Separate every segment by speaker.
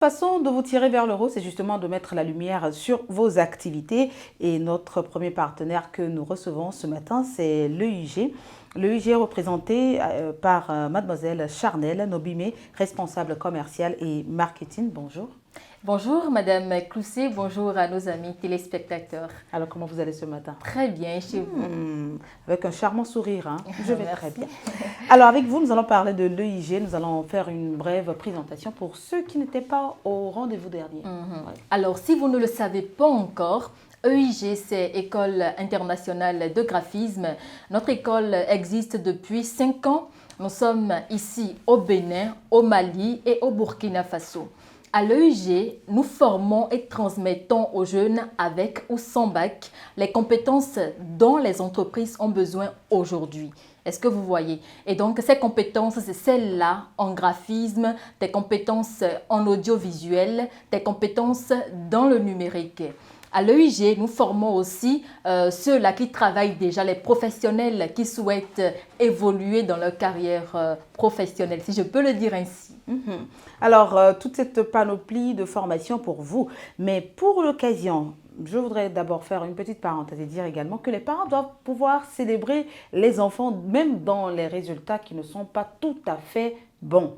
Speaker 1: Façon de vous tirer vers le haut, c'est justement de mettre la lumière sur vos activités. Et notre premier partenaire que nous recevons ce matin, c'est l'EIG. L'EIG est représenté par mademoiselle Charnel Nobimé, responsable commercial et marketing. Bonjour.
Speaker 2: Bonjour Madame Clousset, bonjour à nos amis téléspectateurs.
Speaker 1: Alors comment vous allez ce matin?
Speaker 2: Très bien, chez vous.
Speaker 1: Avec un charmant sourire, hein? Je vais très bien. Alors avec vous, nous allons parler de l'EIG, nous allons faire une brève présentation pour ceux qui n'étaient pas au rendez-vous dernier.
Speaker 2: Ouais. Alors si vous ne le savez pas encore, EIG, c'est École internationale de graphisme. Notre école existe depuis 5 ans. Nous sommes ici au Bénin, au Mali et au Burkina Faso. À l'EIG, nous formons et transmettons aux jeunes avec ou sans bac les compétences dont les entreprises ont besoin aujourd'hui. Est-ce que vous voyez? Et donc, ces compétences, c'est celles-là en graphisme, des compétences en audiovisuel, des compétences dans le numérique. À l'EIG, nous formons aussi ceux-là qui travaillent déjà, les professionnels qui souhaitent évoluer dans leur carrière professionnelle, si je peux le dire ainsi.
Speaker 1: Alors, toute cette panoplie de formation pour vous, mais pour l'occasion, je voudrais d'abord faire une petite parenthèse et dire également que les parents doivent pouvoir célébrer les enfants, même dans les résultats qui ne sont pas tout à fait bons.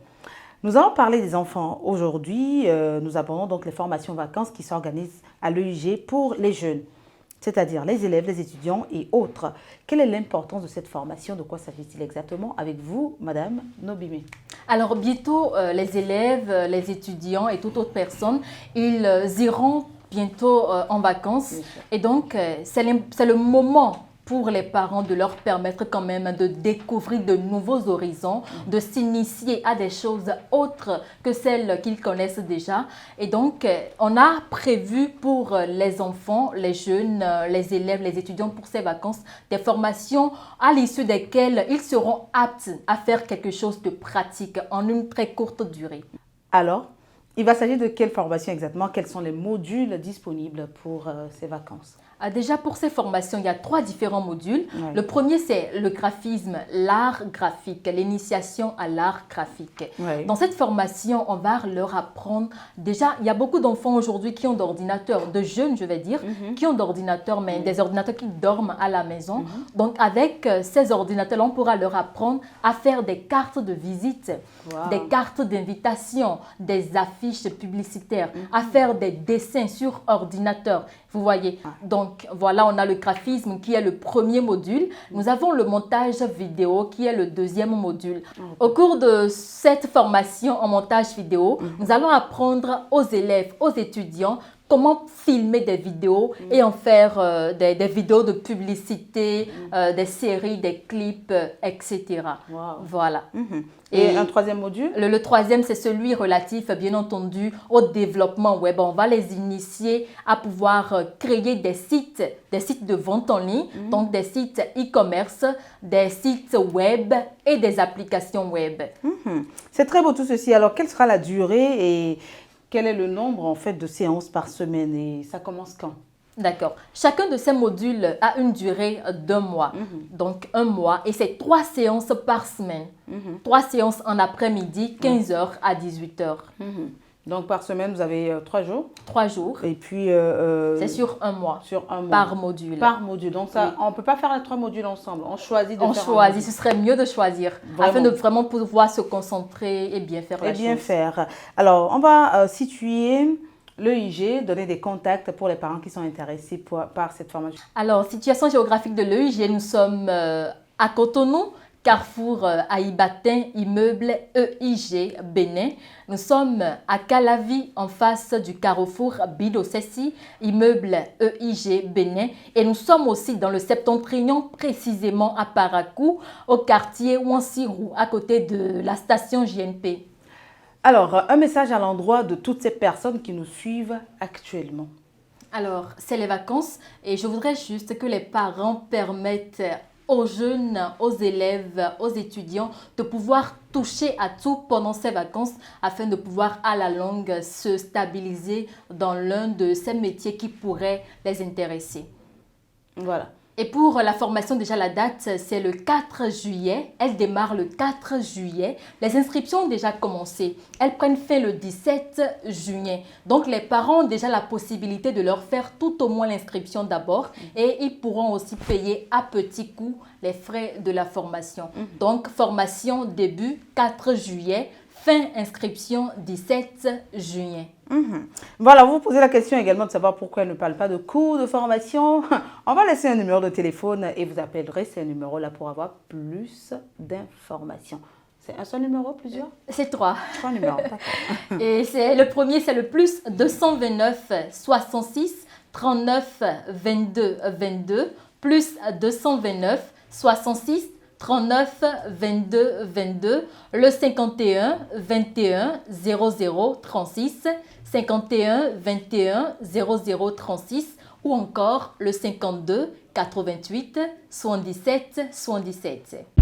Speaker 1: Nous allons parler des enfants aujourd'hui. Nous abordons donc les formations vacances qui s'organisent à l'EIG pour les jeunes, c'est-à-dire les élèves, les étudiants et autres. Quelle est l'importance de cette formation? De quoi s'agit-il exactement avec vous, Madame Nobimé?
Speaker 2: Alors bientôt, les élèves, les étudiants et toute autre personne, ils iront bientôt en vacances. Et donc, c'est le moment pour les parents de leur permettre quand même de découvrir de nouveaux horizons, de s'initier à des choses autres que celles qu'ils connaissent déjà. Et donc, on a prévu pour les enfants, les jeunes, les élèves, les étudiants pour ces vacances, des formations à l'issue desquelles ils seront aptes à faire quelque chose de pratique en une très courte durée.
Speaker 1: Alors, il va s'agir de quelle formation exactement? Quels sont les modules disponibles pour ces vacances?
Speaker 2: Déjà, pour ces formations, il y a 3 différents modules.
Speaker 1: Ouais.
Speaker 2: Le premier, c'est le graphisme, l'art graphique, l'initiation à l'art graphique.
Speaker 1: Ouais.
Speaker 2: Dans cette formation, on va leur apprendre… Déjà, il y a beaucoup d'enfants aujourd'hui qui ont d'ordinateurs, de jeunes, je vais dire, qui ont d'ordinateurs, mais des ordinateurs qui dorment à la maison. Donc, avec ces ordinateurs, on pourra leur apprendre à faire des cartes de visite, des cartes d'invitation, des affiches publicitaires, à faire des dessins sur ordinateur. Vous voyez, donc voilà, on a le graphisme qui est le premier module. Nous avons le montage vidéo qui est le deuxième module. Au cours de cette formation en montage vidéo, nous allons apprendre aux élèves, aux étudiants, comment filmer des vidéos et en faire des vidéos de publicité, des séries, des clips, etc. Voilà.
Speaker 1: Et un troisième module?
Speaker 2: Le troisième, c'est celui relatif, bien entendu, au développement web. On va les initier à pouvoir créer des sites de vente en ligne, donc des sites e-commerce, des sites web et des applications web.
Speaker 1: C'est très beau tout ceci. Alors, quelle sera la durée et quel est le nombre en fait de séances par semaine et ça commence quand?
Speaker 2: D'accord. Chacun de ces modules a une durée d'1 mois. Donc, 1 mois. Et c'est 3 séances par semaine. 3 séances en après-midi, 15h à 18h.
Speaker 1: Donc, par semaine, vous avez 3 jours?
Speaker 2: 3 jours.
Speaker 1: Et puis…
Speaker 2: c'est sur 1 mois.
Speaker 1: Sur 1 mois.
Speaker 2: Par module.
Speaker 1: Par module. Donc, ça, on ne peut pas faire les 3 modules ensemble. On choisit de faire
Speaker 2: On choisit. Ce serait mieux de choisir.
Speaker 1: Vraiment.
Speaker 2: Afin de vraiment pouvoir se concentrer et bien faire la chose.
Speaker 1: Et bien faire. Alors, on va situer l'EIG, donner des contacts pour les parents qui sont intéressés par cette formation.
Speaker 2: Alors, situation géographique de l'EIG, nous sommes à Cotonou, Carrefour Aïbatin, immeuble EIG Bénin. Nous sommes à Calavi, en face du carrefour Bidosessi, immeuble EIG Bénin. Et nous sommes aussi dans le Septentrion, précisément à Parakou, au quartier Ouansirou, à côté de la station JNP.
Speaker 1: Alors, un message à l'endroit de toutes ces personnes qui nous suivent actuellement.
Speaker 2: Alors, c'est les vacances et je voudrais juste que les parents permettent aux jeunes, aux élèves, aux étudiants de pouvoir toucher à tout pendant ces vacances afin de pouvoir à la longue se stabiliser dans l'un de ces métiers qui pourraient les intéresser.
Speaker 1: Voilà.
Speaker 2: Et pour la formation, déjà la date, c'est le 4 juillet. Elle démarre le 4 juillet. Les inscriptions ont déjà commencé. Elles prennent fin le 17 juillet. Donc les parents ont déjà la possibilité de leur faire tout au moins l'inscription d'abord et ils pourront aussi payer à petits coups les frais de la formation. Donc formation début 4 juillet, fin inscription 17 juillet.
Speaker 1: Voilà, vous vous posez la question également de savoir pourquoi elle ne parle pas de cours de formation. On va laisser un numéro de téléphone et vous appellerez ces numéros-là pour avoir plus d'informations. C'est un seul numéro, plusieurs?
Speaker 2: C'est 3.
Speaker 1: 3 numéros, d'accord.
Speaker 2: Et c'est le premier, c'est le plus 229 66 39 22 22 plus 229 66 39 22 22, le 51 21 00 36, 51 21 00 36 ou encore le 52 88 77 77.